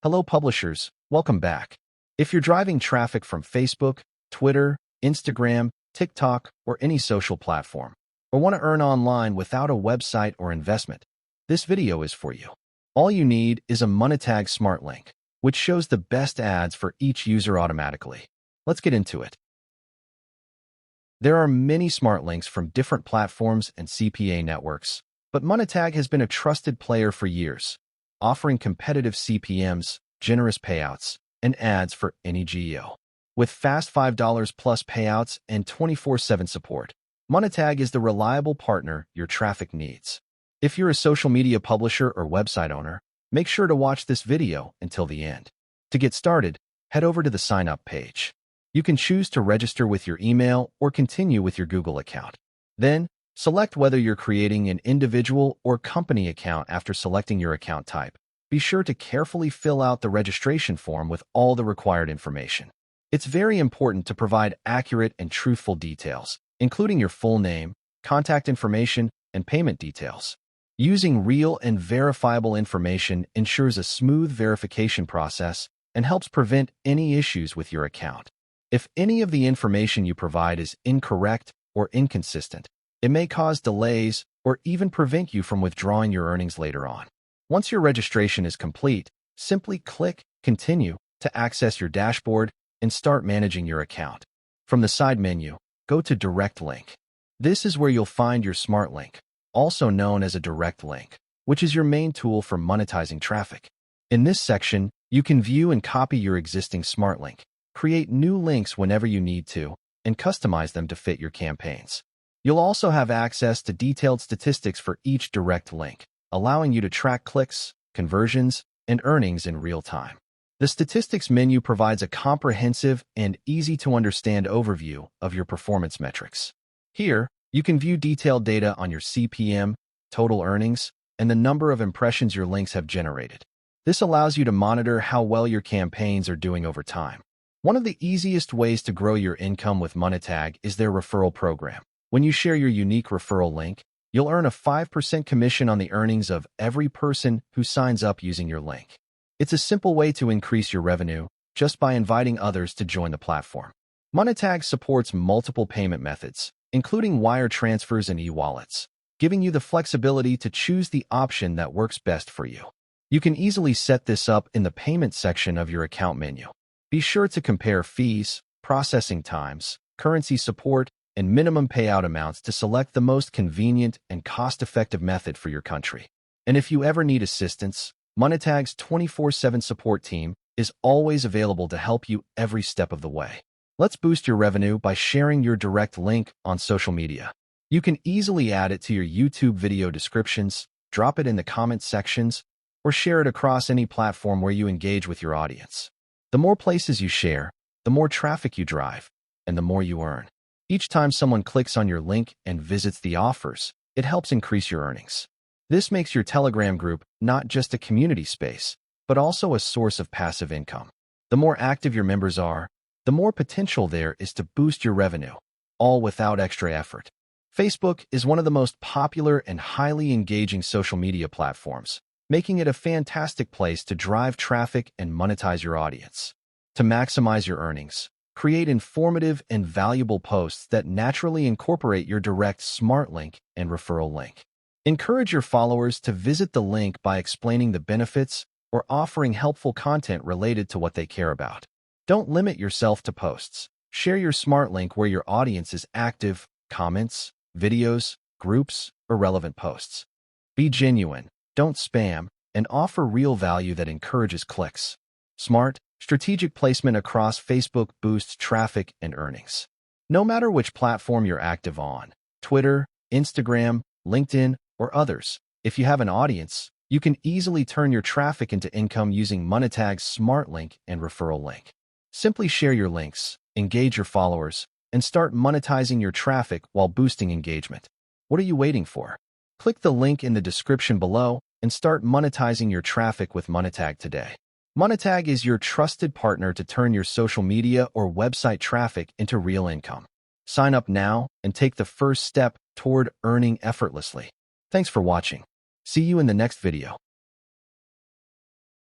Hello publishers, welcome back. If you're driving traffic from Facebook, Twitter, Instagram, TikTok, or any social platform, or want to earn online without a website or investment, this video is for you. All you need is a Monetag Smart Link, which shows the best ads for each user automatically. Let's get into it. There are many smart links from different platforms and CPA networks, but Monetag has been a trusted player for years, offering competitive CPMs, generous payouts, and ads for any geo. With fast $5 plus payouts and 24/7 support, Monetag is the reliable partner your traffic needs. If you're a social media publisher or website owner, make sure to watch this video until the end. To get started, head over to the sign up page. You can choose to register with your email or continue with your Google account. Then, select whether you're creating an individual or company account. After selecting your account type, be sure to carefully fill out the registration form with all the required information. It's very important to provide accurate and truthful details, including your full name, contact information, and payment details. Using real and verifiable information ensures a smooth verification process and helps prevent any issues with your account. If any of the information you provide is incorrect or inconsistent, it may cause delays or even prevent you from withdrawing your earnings later on. Once your registration is complete, simply click Continue to access your dashboard and start managing your account. From the side menu, go to Direct Link. This is where you'll find your Smart Link, also known as a direct link, which is your main tool for monetizing traffic. In this section, you can view and copy your existing Smart Link, create new links whenever you need to, and customize them to fit your campaigns. You'll also have access to detailed statistics for each direct link, allowing you to track clicks, conversions, and earnings in real time. The statistics menu provides a comprehensive and easy-to-understand overview of your performance metrics. Here, you can view detailed data on your CPM, total earnings, and the number of impressions your links have generated. This allows you to monitor how well your campaigns are doing over time. One of the easiest ways to grow your income with Monetag is their referral program. When you share your unique referral link, you'll earn a 5% commission on the earnings of every person who signs up using your link. It's a simple way to increase your revenue just by inviting others to join the platform. Monetag supports multiple payment methods, including wire transfers and e-wallets, giving you the flexibility to choose the option that works best for you. You can easily set this up in the payment section of your account menu. Be sure to compare fees, processing times, currency support, and minimum payout amounts to select the most convenient and cost-effective method for your country. And if you ever need assistance, Monetag's 24/7 support team is always available to help you every step of the way. Let's boost your revenue by sharing your direct link on social media. You can easily add it to your YouTube video descriptions, drop it in the comment sections, or share it across any platform where you engage with your audience. The more places you share, the more traffic you drive, and the more you earn. Each time someone clicks on your link and visits the offers, it helps increase your earnings. This makes your Telegram group not just a community space, but also a source of passive income. The more active your members are, the more potential there is to boost your revenue, all without extra effort. Facebook is one of the most popular and highly engaging social media platforms, making it a fantastic place to drive traffic and monetize your audience. To maximize your earnings, create informative and valuable posts that naturally incorporate your direct Smart Link and referral link. Encourage your followers to visit the link by explaining the benefits or offering helpful content related to what they care about. Don't limit yourself to posts. Share your Smart Link where your audience is active, comments, videos, groups, or relevant posts. Be genuine, don't spam, and offer real value that encourages clicks. Smart, strategic placement across Facebook boosts traffic and earnings. No matter which platform you're active on, Twitter, Instagram, LinkedIn, or others, if you have an audience, you can easily turn your traffic into income using Monetag's Smart Link and referral link. Simply share your links, engage your followers, and start monetizing your traffic while boosting engagement. What are you waiting for? Click the link in the description below and start monetizing your traffic with Monetag today. Monetag is your trusted partner to turn your social media or website traffic into real income. Sign up now and take the first step toward earning effortlessly. Thanks for watching. See you in the next video.